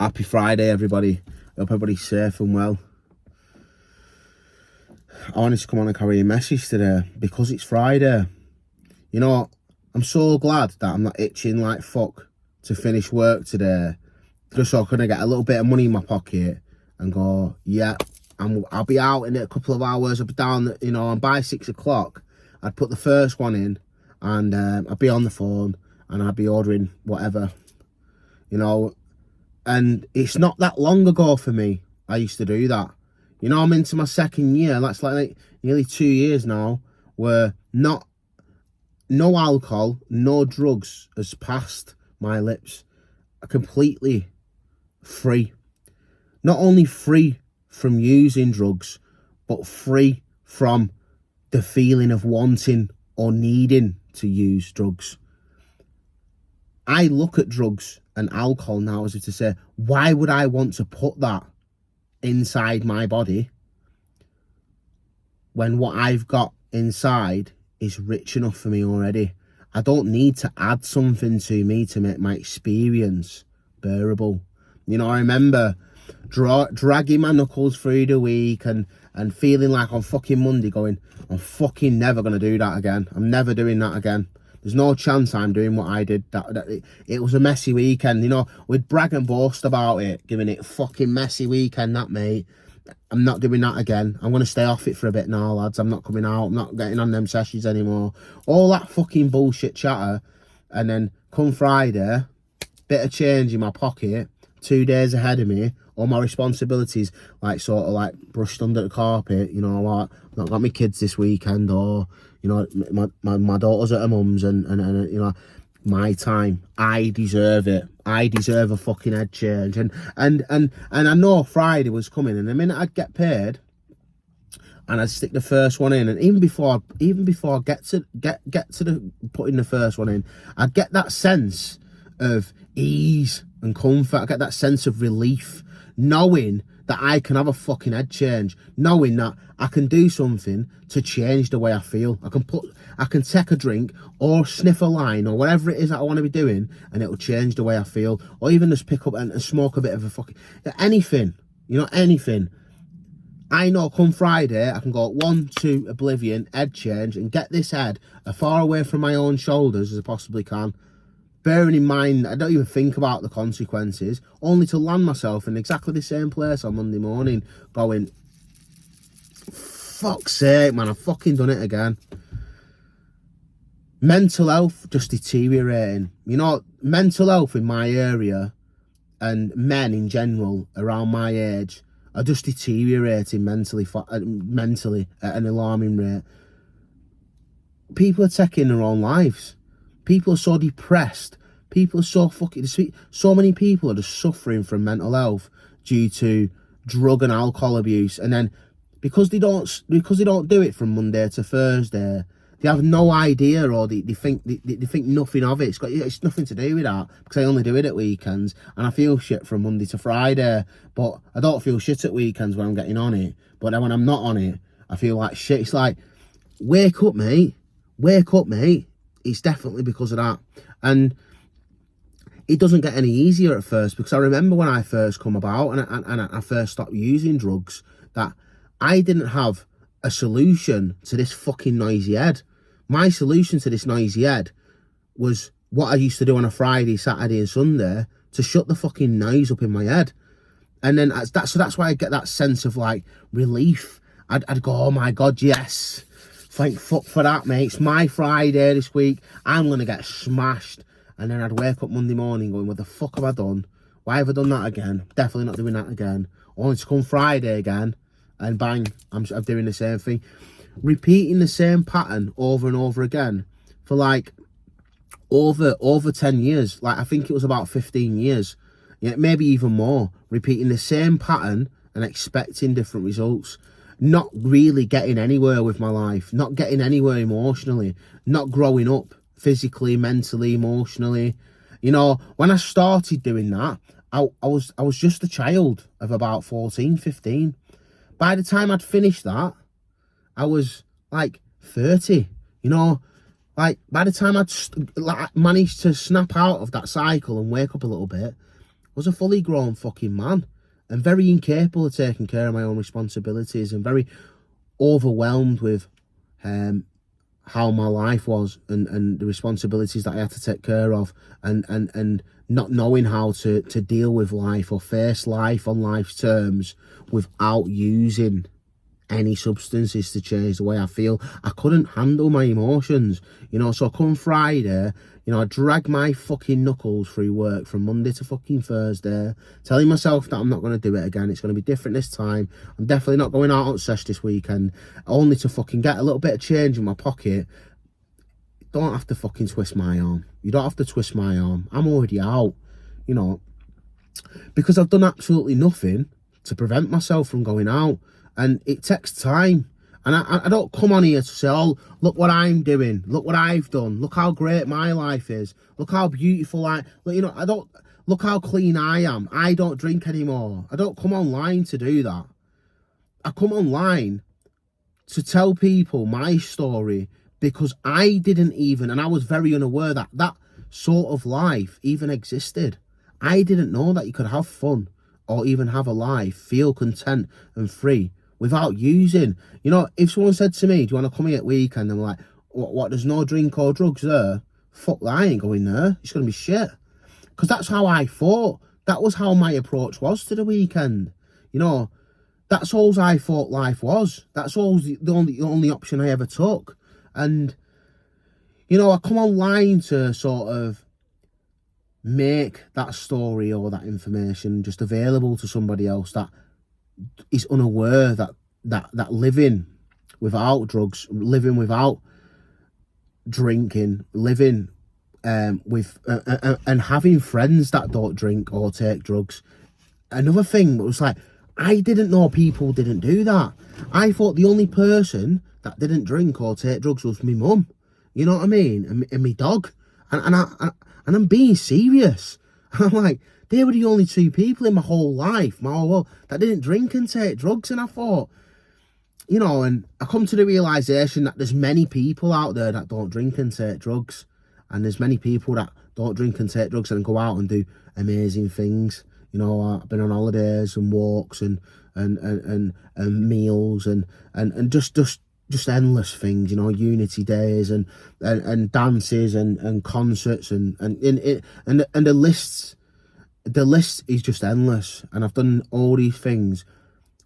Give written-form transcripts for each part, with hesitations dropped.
Happy Friday, everybody. Hope everybody's safe and well. I wanted to come on and carry a message today because it's Friday. You know, I'm so glad that I'm not itching like fuck to finish work today, just so I can get a little bit of money in my pocket and go, yeah, I'll be out in a couple of hours. I'll be down, and by 6 o'clock, I'd put the first one in and I'd be on the phone and I'd be ordering whatever, and it's not that long ago for me. I used to do that. I'm into my second year. That's like nearly 2 years now, where no alcohol, no drugs has passed my lips. Completely free. Not only free from using drugs, but free from the feeling of wanting or needing to use drugs. I look at drugs and alcohol now as if to say, why would I want to put that inside my body when what I've got inside is rich enough for me already? I don't need to add something to me to make my experience bearable. I remember dragging my knuckles through the week and feeling like on fucking Monday going, I'm fucking never going to do that again. I'm never doing that again. There's no chance I'm doing what I did. It was a messy weekend, We'd brag and boast about it, giving it a fucking messy weekend, that, mate. I'm not doing that again. I'm going to stay off it for a bit now, lads. I'm not coming out. I'm not getting on them sessions anymore. All that fucking bullshit chatter. And then come Friday, bit of change in my pocket, 2 days ahead of me, all my responsibilities sort of brushed under the carpet. I've not got my kids this weekend, or my daughter's at her mum's, and my time. I deserve it. I deserve a fucking head change. And I know Friday was coming, and the minute I'd get paid and I'd stick the first one in, and even before I get to the putting the first one in, I'd get that sense of ease and comfort. I get that sense of relief, knowing that I can have a fucking head change, knowing that I can do something to change the way I feel. I can take a drink or sniff a line or whatever it is that I want to be doing, and it'll change the way I feel. Or even just pick up and smoke a bit of a fucking anything, anything. I know come Friday I can go 1, 2, oblivion, head change, and get this head as far away from my own shoulders as I possibly can. Bearing in mind, I don't even think about the consequences, only to land myself in exactly the same place on Monday morning, going, fuck's sake, man, I've fucking done it again. Mental health just deteriorating. Mental health in my area, and men in general around my age, are just deteriorating mentally at an alarming rate. People are taking their own lives. People are so depressed. People are so fucking... So many people are just suffering from mental health due to drug and alcohol abuse. And then because they don't do it from Monday to Thursday, they have no idea, or they think nothing of it. It's nothing to do with that, because I only do it at weekends, and I feel shit from Monday to Friday. But I don't feel shit at weekends when I'm getting on it. But then when I'm not on it, I feel like shit. It's like, wake up, mate. Wake up, mate. It's definitely because of that. And it doesn't get any easier at first, because I remember when I first come about and I first stopped using drugs, that I didn't have a solution to this fucking noisy head. My solution to this noisy head was what I used to do on a Friday, Saturday and Sunday to shut the fucking noise up in my head. And then that's why I get that sense of relief. I'd go, oh my God, yes. Thank fuck for that, mate. It's my Friday this week. I'm going to get smashed. And then I'd wake up Monday morning going, what the fuck have I done? Why have I done that again? Definitely not doing that again. Only to come Friday again, and bang, I'm doing the same thing. Repeating the same pattern over and over again for over 10 years. I think it was about 15 years. Yeah, maybe even more. Repeating the same pattern and expecting different results. Not really getting anywhere with my life, not getting anywhere emotionally, not growing up physically, mentally, emotionally. When I started doing that, I was just a child of about 14, 15. By the time I'd finished that, I was 30, by the time I'd managed to snap out of that cycle and wake up a little bit, was a fully grown fucking man and very incapable of taking care of my own responsibilities and very overwhelmed with how my life was and the responsibilities that I had to take care of and not knowing how to deal with life or face life on life's terms without using any substances to change the way I feel. I couldn't handle my emotions, you know. So come Friday, you know, I dragged my fucking knuckles through work from Monday to fucking Thursday, telling myself that I'm not going to do it again. It's going to be different this time. I'm definitely not going out on sesh this weekend, only to fucking get a little bit of change in my pocket. Don't have to fucking twist my arm. You don't have to twist my arm. I'm already out, you know, because I've done absolutely nothing to prevent myself from going out. And it takes time. And I don't come on here to say, oh, look what I'm doing. Look what I've done. Look how great my life is. Look how beautiful you know, I don't, look how clean I am. I don't drink anymore. I don't come online to do that. I come online to tell people my story because I didn't even, and I was very unaware that that sort of life even existed. I didn't know that you could have fun or even have a life, feel content and free without using. You know, if someone said to me, do you want to come here at weekend? I'm like, what, there's no drink or drugs there? Fuck that, I ain't going there. It's going to be shit. Because that's how I thought. That was how my approach was to the weekend. You know, that's all I thought life was. That's all the only option I ever took. And, you know, I come online to sort of make that story or that information just available to somebody else that is unaware that living without drugs, living without drinking, living with and having friends that don't drink or take drugs. Another thing was like, I didn't know people didn't do that. I thought the only person that didn't drink or take drugs was my mum. You know what I mean? And my dog. And I'm being serious. I'm like, they were the only two people in my whole life, my whole world, that didn't drink and take drugs. And I thought, you know, and I come to the realisation that there's many people out there that don't drink and take drugs. And there's many people that don't drink and take drugs and go out and do amazing things. You know, I've been on holidays and walks and meals and just endless things, you know, unity days and dances and concerts and the list is just endless. And I've done all these things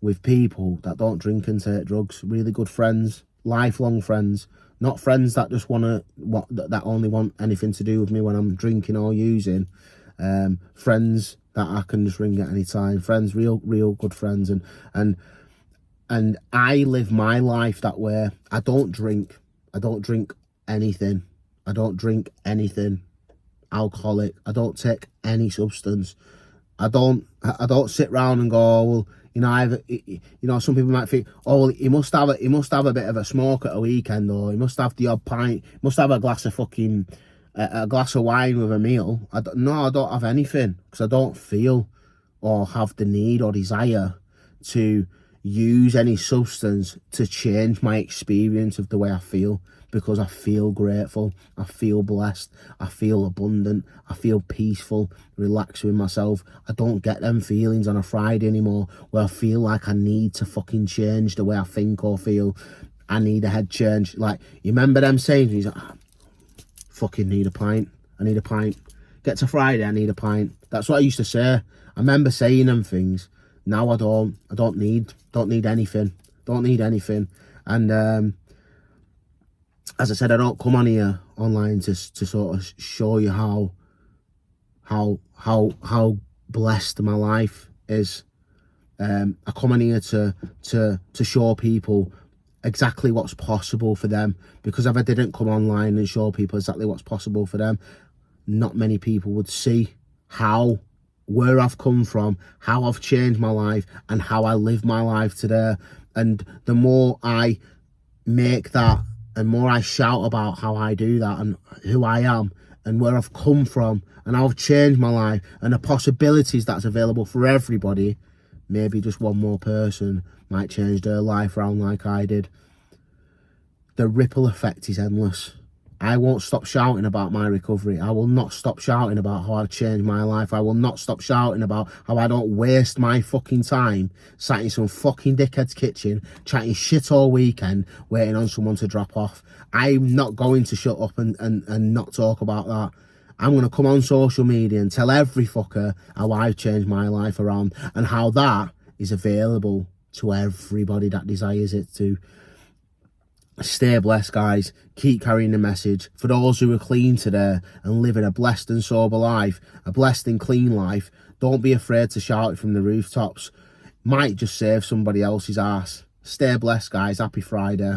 with people that don't drink and take drugs, really good friends, lifelong friends, not friends that just that only want anything to do with me when I'm drinking or using. Friends that I can just ring at any time, friends, real good friends. And I live my life that way. I don't drink anything. I don't drink anything alcoholic. I don't take any substance. I don't sit around and go, oh, well, you know, some people might think, oh, well, he must have a bit of a smoke at a weekend, or he must have the odd pint, must have a glass of fucking a glass of wine with a meal. No, I don't have anything, because I don't feel or have the need or desire to use any substance to change my experience of the way I feel, because I feel grateful, I feel blessed, I feel abundant, I feel peaceful, relaxed with myself. I don't get them feelings on a Friday anymore where I feel like I need to fucking change the way I think or feel. I need a head change. Like, you remember them saying, he's like, fucking need a pint, I need a pint. Get to Friday, I need a pint. That's what I used to say. I remember saying them things. Now I don't need anything. Don't need anything. And as I said, I don't come on here online to sort of show you how blessed my life is. I come on here to show people exactly what's possible for them, because if I didn't come online and show people exactly what's possible for them, not many people would see where I've come from, how I've changed my life, and how I live my life today. And the more I make that, and more I shout about how I do that and who I am and where I've come from and how I've changed my life and the possibilities that's available for everybody, maybe just one more person might change their life around like I did. The ripple effect is endless. I won't stop shouting about my recovery. I will not stop shouting about how I've changed my life. I will not stop shouting about how I don't waste my fucking time sat in some fucking dickhead's kitchen, chatting shit all weekend, waiting on someone to drop off. I'm not going to shut up and not talk about that. I'm going to come on social media and tell every fucker how I've changed my life around and how that is available to everybody that desires it to. Stay blessed, guys. Keep carrying the message. For those who are clean today and living a blessed and sober life, a blessed and clean life, don't be afraid to shout it from the rooftops. Might just save somebody else's ass. Stay blessed, guys. Happy Friday.